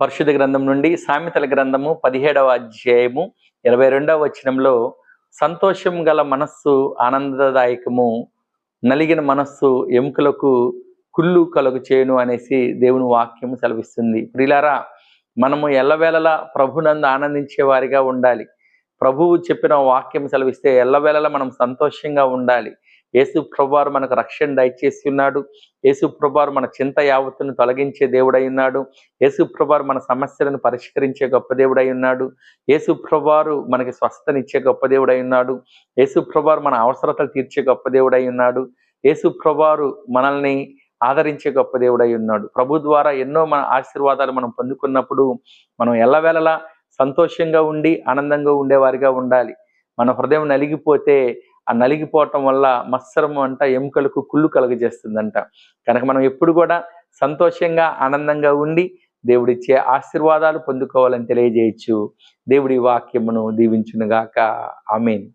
పరిశుద్ధ గ్రంథం నుండి సామెతల గ్రంథము 17వ అధ్యాయము 22వ వచనంలో, సంతోషం గల మనస్సు ఆనందదాయకము, నలిగిన మనస్సు ఎముకలకు కుళ్ళు కలుగు చేయును అనేసి దేవుని వాక్యం సెలవిస్తుంది. ప్రియులారా, మనము ఎల్లవేళలా ప్రభునందు ఆనందించే వారిగా ఉండాలి. ప్రభువు చెప్పిన వాక్యం సెలవిస్తే ఎల్లవేళలా మనం సంతోషంగా ఉండాలి. యేసు ప్రభువారు మనకు రక్షణ దయచేసి ఉన్నాడు. యేసు ప్రభువారు మన చింత యావత్తును తొలగించే దేవుడై ఉన్నాడు. యేసు ప్రభువారు మన సమస్యలను పరిష్కరించే గొప్ప దేవుడై ఉన్నాడు. యేసు ప్రభువారు మనకి స్వస్థతనిచ్చే గొప్ప దేవుడై ఉన్నాడు. యేసు ప్రభువారు మన అవసరతలు తీర్చే గొప్ప దేవుడై ఉన్నాడు. యేసు ప్రభువారు మనల్ని ఆదరించే గొప్ప దేవుడై ఉన్నాడు. ప్రభు ద్వారా ఎన్నో మన ఆశీర్వాదాలు మనం పొందుకున్నప్పుడు మనం ఎల్లవేళలా సంతోషంగా ఉండి ఆనందంగా ఉండేవారిగా ఉండాలి. మన హృదయం నలిగిపోతే ఆ నలిగిపోవటం వల్ల మత్సరము అంట ఎముకలకు కుళ్ళు కలుగజేస్తుందంట. కనుక మనం ఎప్పుడు కూడా సంతోషంగా ఆనందంగా ఉండి దేవుడిచ్చే ఆశీర్వాదాలు పొందుకోవాలని తెలియజేయచ్చు. దేవుడి వాక్యమును దీవించునుగాక. ఆమేన్.